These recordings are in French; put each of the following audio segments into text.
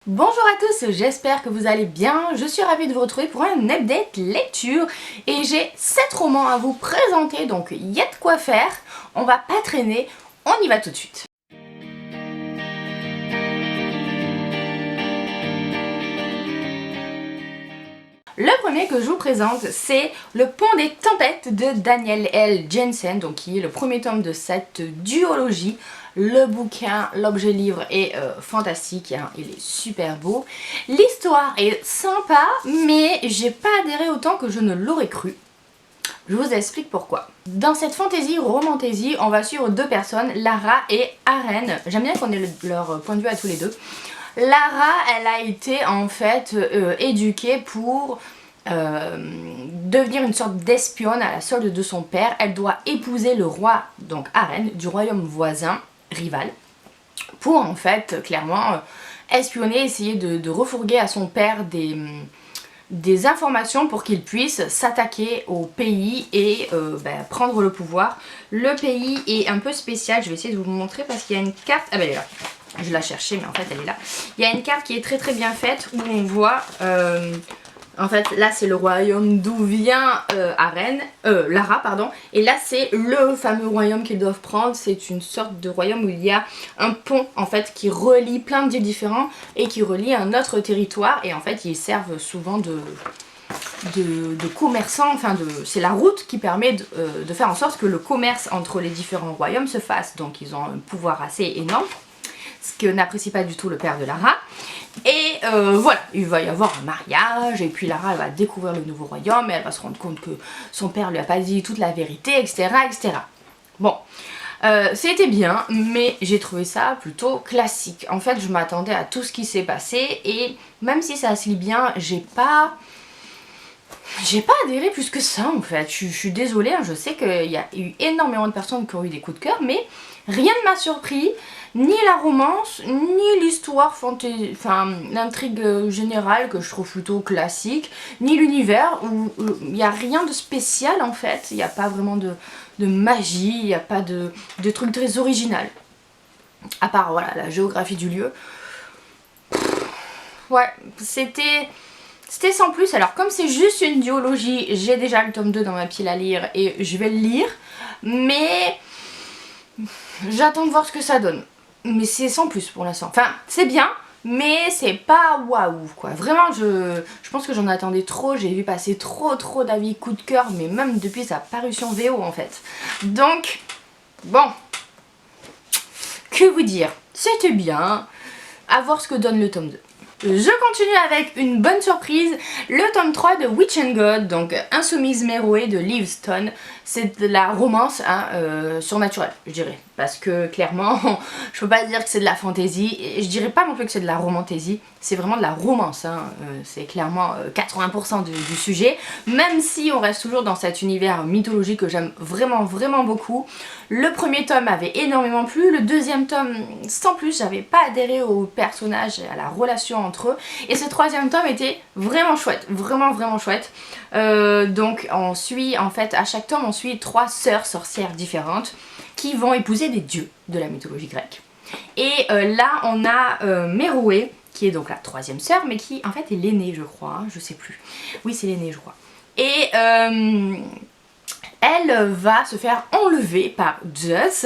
Bonjour à tous, j'espère que vous allez bien. Je suis ravie de vous retrouver pour un update lecture et j'ai 7 romans à vous présenter, donc il y a de quoi faire. On va pas traîner, on y va tout de suite. Le premier que je vous présente, c'est Le Pont des Tempêtes de Daniel L. Jensen, donc qui est le premier tome de cette duologie. Le bouquin, l'objet livre est fantastique, hein, il est super beau. L'histoire est sympa, mais j'ai pas adhéré autant que je ne l'aurais cru. Je vous explique pourquoi. Dans cette romantésie, on va suivre deux personnes, Lara et Aren. J'aime bien qu'on ait leur point de vue à tous les deux. Lara, elle a été en fait éduquée pour devenir une sorte d'espionne à la solde de son père. Elle doit épouser le roi, donc Aren, du royaume voisin, rival, pour en fait clairement espionner, essayer de refourguer à son père des informations pour qu'il puisse s'attaquer au pays et prendre le pouvoir. Le pays est un peu spécial, je vais essayer de vous le montrer parce qu'il y a une carte, ah ben elle est là. Je la cherchais mais en fait elle est là. Il y a une carte qui est très bien faite où on voit, en fait là c'est le royaume d'où vient Lara pardon. Et là c'est le fameux royaume qu'ils doivent prendre. C'est une sorte de royaume où il y a un pont en fait qui relie plein d'îles différents et qui relie un autre territoire. Et en fait ils servent souvent de commerçants, enfin c'est la route qui permet de faire en sorte que le commerce entre les différents royaumes se fasse. Donc ils ont un pouvoir assez énorme, ce que n'apprécie pas du tout le père de Lara. Et voilà, il va y avoir un mariage, et puis Lara elle va découvrir le nouveau royaume, et elle va se rendre compte que son père lui a pas dit toute la vérité, etc. etc. Bon, c'était bien, mais j'ai trouvé ça plutôt classique. En fait, je m'attendais à tout ce qui s'est passé, et même si ça se lit bien, j'ai pas adhéré plus que ça en fait. Je suis désolée, hein, je sais qu'il y a eu énormément de personnes qui ont eu des coups de cœur, mais rien ne m'a surpris, ni la romance, ni l'histoire, enfin l'intrigue générale que je trouve plutôt classique, ni l'univers où il n'y a rien de spécial en fait, il n'y a pas vraiment de magie, il n'y a pas de truc très original. À part voilà, la géographie du lieu. Ouais, c'était sans plus. Alors comme c'est juste une duologie, j'ai déjà le tome 2 dans ma pile à lire et je vais le lire. Mais j'attends de voir ce que ça donne. Mais c'est sans plus pour l'instant. Enfin, c'est bien, mais c'est pas waouh quoi. Vraiment, je pense que j'en attendais trop. J'ai vu passer trop d'avis coup de cœur, mais même depuis sa parution VO en fait. Donc, bon, que vous dire, c'était bien. À voir ce que donne le tome 2. Je continue avec une bonne surprise, le tome 3 de Witch and God, donc Insoumise Meroë de Livingstone. C'est de la romance hein, surnaturelle, je dirais. Parce que clairement, je peux pas dire que c'est de la fantasy, et je dirais pas non plus que c'est de la romantaisie, c'est vraiment de la romance. Hein. C'est clairement 80% du sujet, même si on reste toujours dans cet univers mythologique que j'aime vraiment beaucoup. Le premier tome m'avait énormément plu, le deuxième tome, sans plus, j'avais pas adhéré aux personnages et à la relation entre eux, et ce troisième tome était vraiment chouette, vraiment chouette. Donc on suit, en fait, à chaque tome on suit 3 sœurs sorcières différentes qui vont épouser des dieux de la mythologie grecque. Et là on a Meroë, qui est donc la troisième sœur, mais qui en fait est l'aînée je crois, hein, je sais plus. Oui c'est l'aînée je crois. Et elle va se faire enlever par Zeus,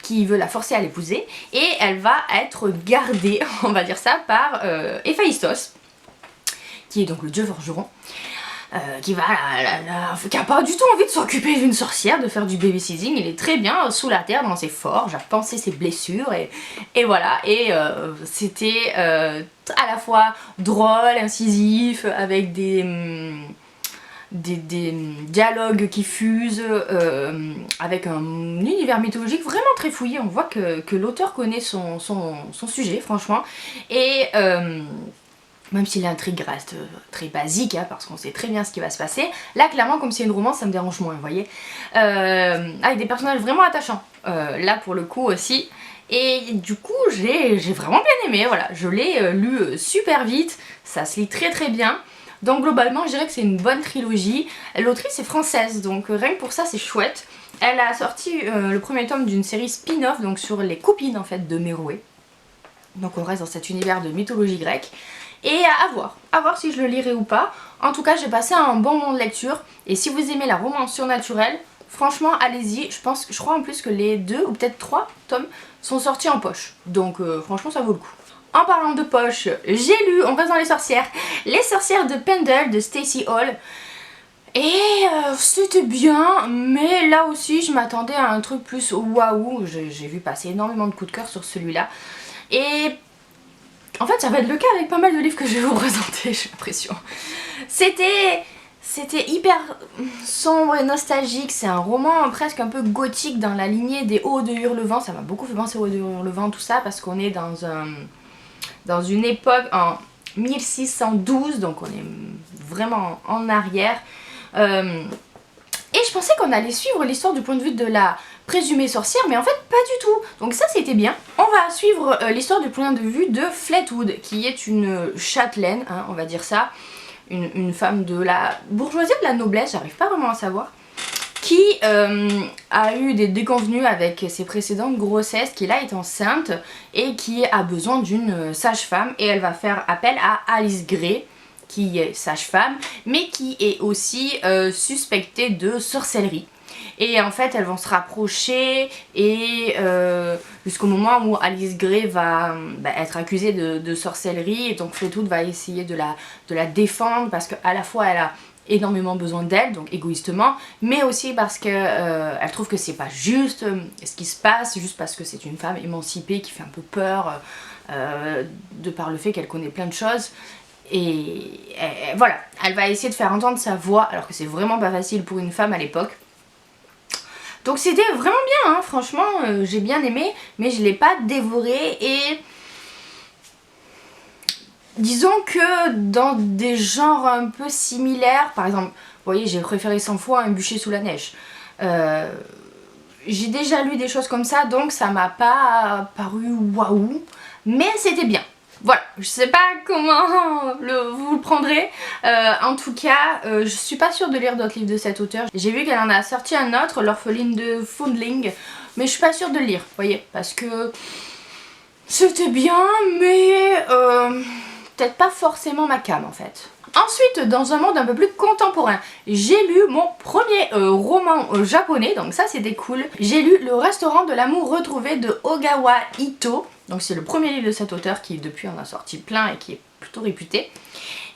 qui veut la forcer à l'épouser, et elle va être gardée, on va dire ça, par Héphaïstos, qui est donc le dieu forgeron, qui a pas du tout envie de s'occuper d'une sorcière, de faire du babysitting. Il est très bien sous la terre dans ses forges, à penser ses blessures, et voilà. Et c'était à la fois drôle, incisif, avec des dialogues qui fusent, avec un univers mythologique vraiment très fouillé. On voit que l'auteur connaît son sujet franchement, et même si l'intrigue reste très basique, hein, parce qu'on sait très bien ce qui va se passer, là clairement comme c'est une romance ça me dérange moins, vous voyez, avec des personnages vraiment attachants, là pour le coup aussi. Et du coup j'ai vraiment bien aimé, voilà, je l'ai lu super vite, ça se lit très bien. Donc globalement je dirais que c'est une bonne trilogie. L'autrice est française, donc rien que pour ça c'est chouette. Elle a sorti le premier tome d'une série spin-off, donc sur les copines en fait de Meroë. Donc on reste dans cet univers de mythologie grecque. Et à voir si je le lirai ou pas. En tout cas, j'ai passé un bon moment de lecture. Et si vous aimez la romance surnaturelle, franchement, allez-y. Je crois en plus que les 2 ou peut-être 3 tomes sont sortis en poche. Donc franchement, ça vaut le coup. En parlant de poche, j'ai lu, on reste dans les sorcières de Pendle de Stacey Hall. Et c'était bien, mais là aussi je m'attendais à un truc plus waouh. J'ai vu passer énormément de coups de cœur sur celui-là. Et en fait ça va être le cas avec pas mal de livres que je vais vous présenter, j'ai l'impression. C'était hyper sombre et nostalgique, c'est un roman presque un peu gothique dans la lignée des Hauts de Hurlevent. Ça m'a beaucoup fait penser aux Hauts de Hurlevent, tout ça, parce qu'on est dans une époque en 1612, donc on est vraiment en arrière. Et je pensais qu'on allait suivre l'histoire du point de vue de la présumée sorcière, mais en fait pas du tout. Donc ça c'était bien. On va suivre l'histoire du point de vue de Fleetwood, qui est une châtelaine, hein, on va dire ça. Une femme de la bourgeoisie, de la noblesse, j'arrive pas vraiment à savoir. Qui a eu des déconvenues avec ses précédentes grossesses, qui là est enceinte et qui a besoin d'une sage-femme. Et elle va faire appel à Alice Gray, qui est sage-femme, mais qui est aussi suspectée de sorcellerie. Et en fait, elles vont se rapprocher et jusqu'au moment où Alice Gray va être accusée de sorcellerie. Et donc Fleetwood va essayer de la défendre parce qu'à la fois elle a énormément besoin d'elle, donc égoïstement, mais aussi parce que elle trouve que c'est pas juste ce qui se passe, juste parce que c'est une femme émancipée qui fait un peu peur de par le fait qu'elle connaît plein de choses. Et voilà, elle va essayer de faire entendre sa voix, alors que c'est vraiment pas facile pour une femme à l'époque. Donc c'était vraiment bien, hein, franchement, j'ai bien aimé, mais je l'ai pas dévoré. Et disons que dans des genres un peu similaires, par exemple, vous voyez, j'ai préféré 100 fois Un bûcher sous la neige. J'ai déjà lu des choses comme ça, donc ça m'a pas paru waouh, mais c'était bien. Voilà, je sais pas comment vous le prendrez. En tout cas, je suis pas sûre de lire d'autres livres de cet auteur. J'ai vu qu'elle en a sorti un autre, L'orpheline de Foundling, mais je suis pas sûre de le lire, vous voyez, parce que c'était bien, mais peut-être pas forcément ma came en fait. Ensuite, dans un monde un peu plus contemporain, j'ai lu mon premier roman japonais, donc ça c'était cool. J'ai lu Le restaurant de l'amour retrouvé de Ogawa Ito. Donc c'est le premier livre de cet auteur qui depuis en a sorti plein et qui est plutôt réputé.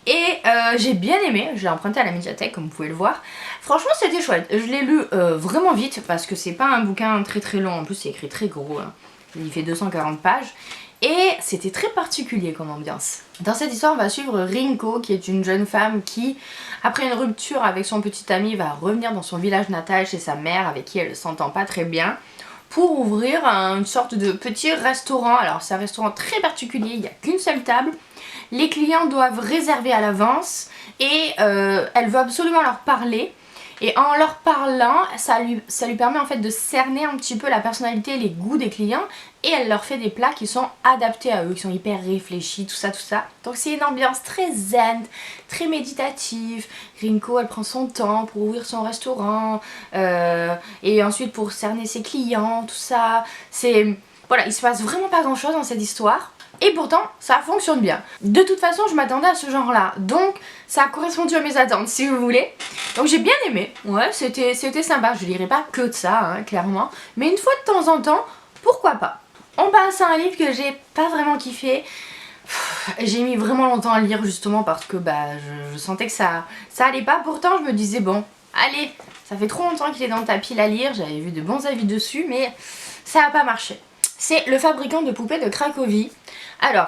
Et j'ai bien aimé, je l'ai emprunté à la médiathèque comme vous pouvez le voir. Franchement c'était chouette, je l'ai lu vraiment vite parce que c'est pas un bouquin très très long, en plus c'est écrit très gros, hein. Il fait 240 pages. Et c'était très particulier comme ambiance. Dans cette histoire, on va suivre Rinko, qui est une jeune femme qui, après une rupture avec son petit ami, va revenir dans son village natal chez sa mère, avec qui elle ne s'entend pas très bien, pour ouvrir une sorte de petit restaurant. Alors c'est un restaurant très particulier, il n'y a qu'une seule table. Les clients doivent réserver à l'avance et elle veut absolument leur parler. Et en leur parlant, ça lui permet en fait de cerner un petit peu la personnalité et les goûts des clients. Et elle leur fait des plats qui sont adaptés à eux, qui sont hyper réfléchis, tout ça, tout ça. Donc c'est une ambiance très zen, très méditative. Rinko, elle prend son temps pour ouvrir son restaurant. Et ensuite pour cerner ses clients, tout ça. Voilà, il se passe vraiment pas grand chose dans cette histoire. Et pourtant, ça fonctionne bien. De toute façon, je m'attendais à ce genre-là. Donc, ça a correspondu à mes attentes, si vous voulez. Donc, j'ai bien aimé. Ouais, c'était sympa. Je lirai pas que de ça, hein, clairement. Mais une fois de temps en temps, pourquoi pas. On passe à un livre que j'ai pas vraiment kiffé. J'ai mis vraiment longtemps à le lire, justement, parce que je sentais que ça allait pas. Pourtant, je me disais, bon, allez, ça fait trop longtemps qu'il est dans ta pile à lire. J'avais vu de bons avis dessus, mais ça a pas marché. C'est Le fabricant de poupées de Cracovie. Alors,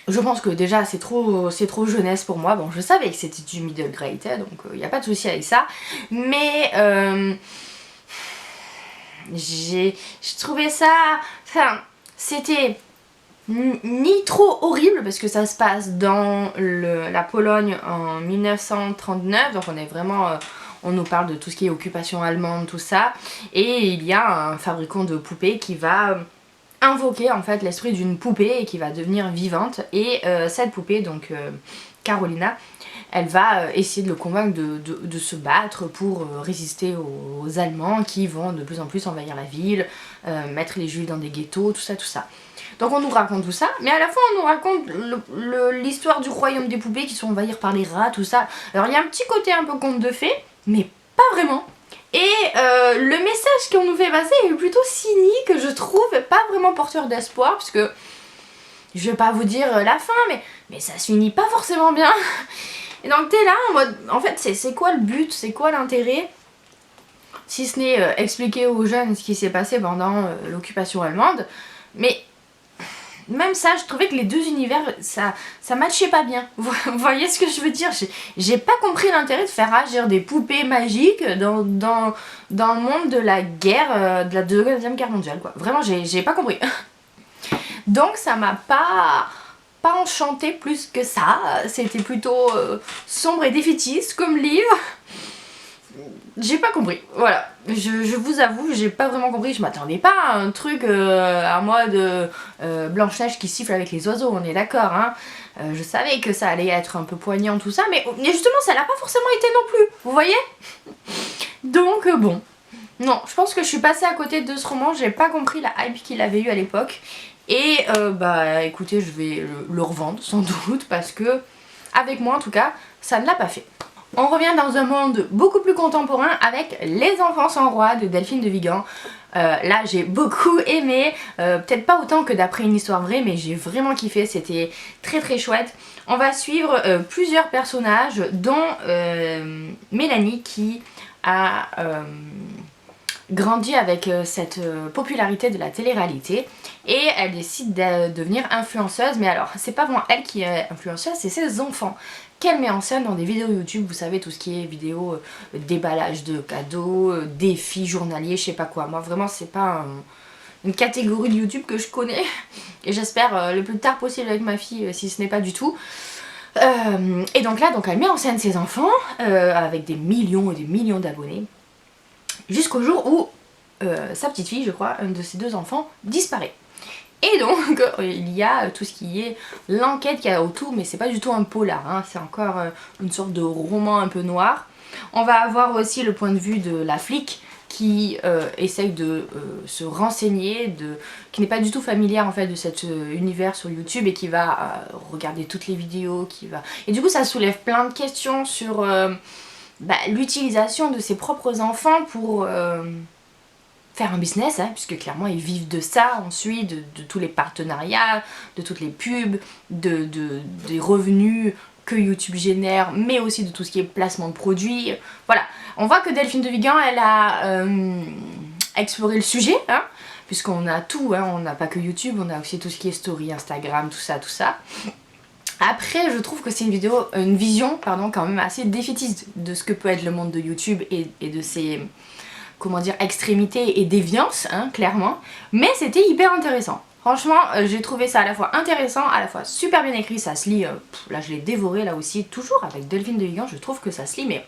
je pense que déjà c'est trop jeunesse pour moi. Bon, je savais que c'était du middle grade, donc il n'y a pas de souci avec ça. Mais j'ai trouvé ça... Enfin, c'était ni trop horrible parce que ça se passe dans la Pologne en 1939. Donc on est vraiment... on nous parle de tout ce qui est occupation allemande, tout ça. Et il y a un fabricant de poupées qui va invoquer en fait l'esprit d'une poupée et qui va devenir vivante. Et cette poupée, donc Carolina, elle va essayer de le convaincre de se battre pour résister aux Allemands qui vont de plus en plus envahir la ville, mettre les Juifs dans des ghettos, tout ça, tout ça. Donc on nous raconte tout ça, mais à la fois on nous raconte l'histoire du royaume des poupées qui sont envahis par les rats, tout ça. Alors il y a un petit côté un peu conte de fées, mais pas vraiment. Et le message qu'on nous fait passer est plutôt cynique, je trouve, pas vraiment porteur d'espoir, parce que je vais pas vous dire la fin, mais ça se finit pas forcément bien. Et donc t'es là en mode, en fait c'est quoi le but, c'est quoi l'intérêt, si ce n'est expliquer aux jeunes ce qui s'est passé pendant l'occupation allemande. Mais même ça, je trouvais que les deux univers, ça matchait pas bien. Vous voyez ce que je veux dire? J'ai pas compris l'intérêt de faire agir des poupées magiques dans le monde de la guerre, de la Deuxième Guerre mondiale, quoi. Vraiment, j'ai pas compris. Donc ça m'a pas enchanté plus que ça. C'était plutôt sombre et défaitiste comme livre. J'ai pas compris, voilà, je vous avoue, j'ai pas vraiment compris, je m'attendais pas à un truc à moi de Blanche-Neige qui siffle avec les oiseaux, on est d'accord, hein. Je savais que ça allait être un peu poignant tout ça, mais justement ça l'a pas forcément été non plus, vous voyez. Donc bon, non, je pense que je suis passée à côté de ce roman, j'ai pas compris la hype qu'il avait eu à l'époque, et bah écoutez, je vais le revendre sans doute, parce que, avec moi en tout cas, ça ne l'a pas fait. On revient dans un monde beaucoup plus contemporain avec Les Enfants sans roi de Delphine de Vigan. Là j'ai beaucoup aimé, peut-être pas autant que d'après une histoire vraie, mais j'ai vraiment kiffé, c'était très très chouette. On va suivre plusieurs personnages, dont Mélanie qui a grandi avec cette popularité de la télé-réalité et elle décide de devenir influenceuse, mais alors c'est pas vraiment elle qui est influenceuse, c'est ses enfants qu'elle met en scène dans des vidéos YouTube, vous savez, tout ce qui est vidéo déballage de cadeaux, défis journaliers, je sais pas quoi. Moi vraiment c'est pas une catégorie de YouTube que je connais et j'espère le plus tard possible avec ma fille si ce n'est pas du tout. Et donc là elle met en scène ses enfants avec des millions et des millions d'abonnés jusqu'au jour où sa petite fille, je crois, un de ses deux enfants disparaît. Et donc il y a tout ce qui est l'enquête qu'il y a autour, mais c'est pas du tout un polar, hein, c'est encore une sorte de roman un peu noir. On va avoir aussi le point de vue de la flic qui essaye de se renseigner, qui n'est pas du tout familière en fait de cet univers sur YouTube et qui va regarder toutes les vidéos, et du coup ça soulève plein de questions sur l'utilisation de ses propres enfants pour faire un business, hein, puisque clairement ils vivent de ça ensuite, de tous les partenariats, de toutes les pubs, des revenus que YouTube génère, mais aussi de tout ce qui est placement de produits. Voilà, on voit que Delphine de Vigan, elle a exploré le sujet, hein, puisqu'on a tout, hein, on n'a pas que YouTube, on a aussi tout ce qui est story, Instagram, tout ça, tout ça. Après, je trouve que c'est une vision quand même assez défaitiste de ce que peut être le monde de YouTube et de ses, comment dire, extrémités et déviances, hein, clairement. Mais c'était hyper intéressant. Franchement, j'ai trouvé ça à la fois intéressant, à la fois super bien écrit, ça se lit, là je l'ai dévoré là aussi, toujours avec Delphine de Vigan, je trouve que ça se lit, mais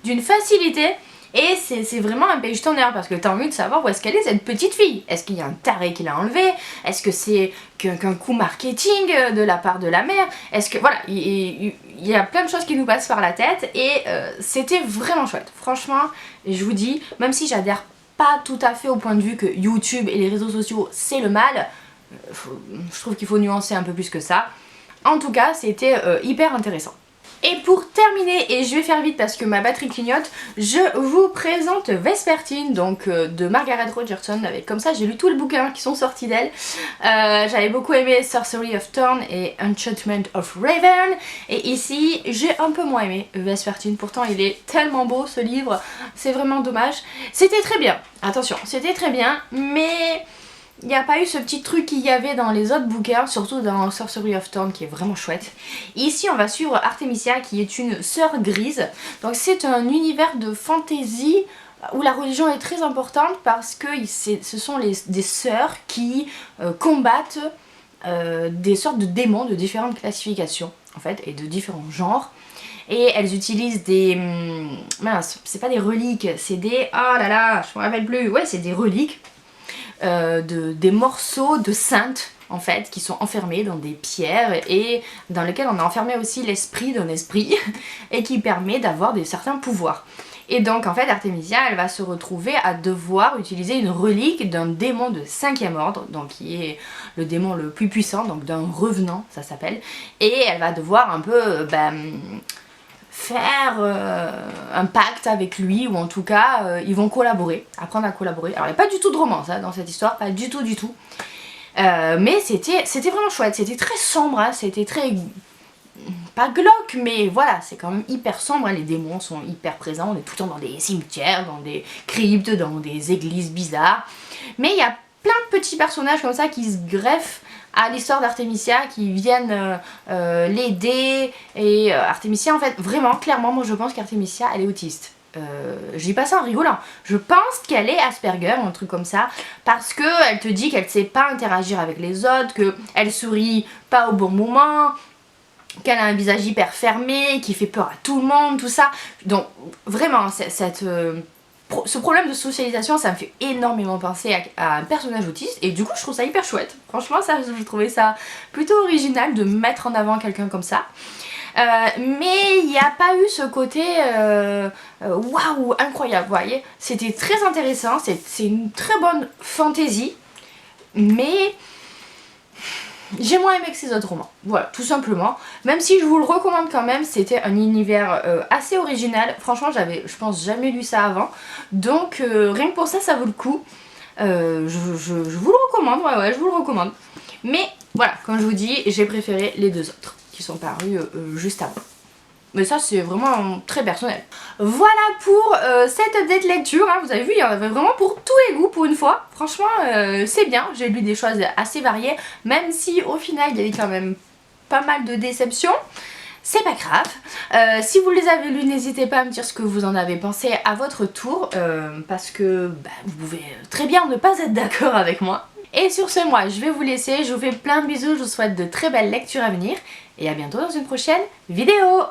d'une facilité. Et c'est vraiment un page turner parce que t'as envie de savoir où est-ce qu'elle est cette petite fille. Est-ce qu'il y a un taré qui l'a enlevée? Est-ce que c'est qu'un coup marketing de la part de la mère? Est-ce que voilà, il y a plein de choses qui nous passent par la tête et c'était vraiment chouette. Franchement, je vous dis, même si j'adhère pas tout à fait au point de vue que YouTube et les réseaux sociaux c'est le mal, je trouve qu'il faut nuancer un peu plus que ça. En tout cas, c'était hyper intéressant. Et pour terminer, et je vais faire vite parce que ma batterie clignote, je vous présente Vespertine, donc de Margaret Rogerson. Avec, comme ça, j'ai lu tous les bouquins qui sont sortis d'elle. J'avais beaucoup aimé Sorcery of Thorn et Enchantment of Raven. Et ici, j'ai un peu moins aimé Vespertine. Pourtant, il est tellement beau ce livre, c'est vraiment dommage. C'était très bien, attention, c'était très bien, mais il n'y a pas eu ce petit truc qu'il y avait dans les autres bouquins, surtout dans Sorcery of Thorn qui est vraiment chouette. Ici on va suivre Artemisia qui est une sœur grise. Donc c'est un univers de fantasy où la religion est très importante parce que ce sont des sœurs qui combattent des sortes de démons de différentes classifications en fait et de différents genres. Et elles utilisent des... mince, c'est pas des reliques, c'est des... oh là là, je me rappelle plus, ouais c'est des reliques. Des morceaux de saintes en fait qui sont enfermés dans des pierres et dans lesquels on a enfermé aussi l'esprit d'un esprit et qui permet d'avoir certains pouvoirs. Et donc en fait Artemisia elle va se retrouver à devoir utiliser une relique d'un démon de 5e ordre, donc qui est le démon le plus puissant, donc d'un revenant ça s'appelle, et elle va devoir un peu faire un pacte avec lui, ou en tout cas ils vont collaborer, apprendre à collaborer. Alors il n'y a pas du tout de romance hein, dans cette histoire, pas du tout du tout. Mais c'était vraiment chouette, c'était très sombre, hein, c'était très... pas glauque, mais voilà, c'est quand même hyper sombre, hein, les démons sont hyper présents, on est tout le temps dans des cimetières, dans des cryptes, dans des églises bizarres. Mais il y a plein de petits personnages comme ça qui se greffent à l'histoire d'Artemisia, qui viennent l'aider, et Artemisia en fait, vraiment, clairement, moi je pense qu'Artemisia elle est autiste. Je dis pas ça en rigolant, je pense qu'elle est Asperger ou un truc comme ça, parce que elle te dit qu'elle sait pas interagir avec les autres, qu'elle sourit pas au bon moment, qu'elle a un visage hyper fermé, qui fait peur à tout le monde, tout ça. Donc vraiment, ce problème de socialisation, ça me fait énormément penser à un personnage autiste, et du coup je trouve ça hyper chouette. Franchement, ça, je trouvais ça plutôt original de mettre en avant quelqu'un comme ça. Mais il n'y a pas eu ce côté waouh, incroyable, vous voyez. C'était très intéressant, c'est une très bonne fantaisie, mais j'ai moins aimé que ces autres romans. Voilà, tout simplement. Même si je vous le recommande quand même, c'était un univers assez original. Franchement, j'avais, je pense, jamais lu ça avant. Donc, rien que pour ça, ça vaut le coup. Je vous le recommande, ouais, je vous le recommande. Mais voilà, comme je vous dis, j'ai préféré les deux autres qui sont parus juste avant. Mais ça c'est vraiment très personnel. Voilà pour cette update lecture, hein. Vous avez vu, il y en avait vraiment pour tous les goûts pour une fois. Franchement c'est bien, j'ai lu des choses assez variées, même si au final il y avait quand même pas mal de déceptions. C'est pas grave. Si vous les avez lus, n'hésitez pas à me dire ce que vous en avez pensé à votre tour, parce que vous pouvez très bien ne pas être d'accord avec moi. Et sur ce, moi je vais vous laisser, je vous fais plein de bisous, je vous souhaite de très belles lectures à venir, et à bientôt dans une prochaine vidéo.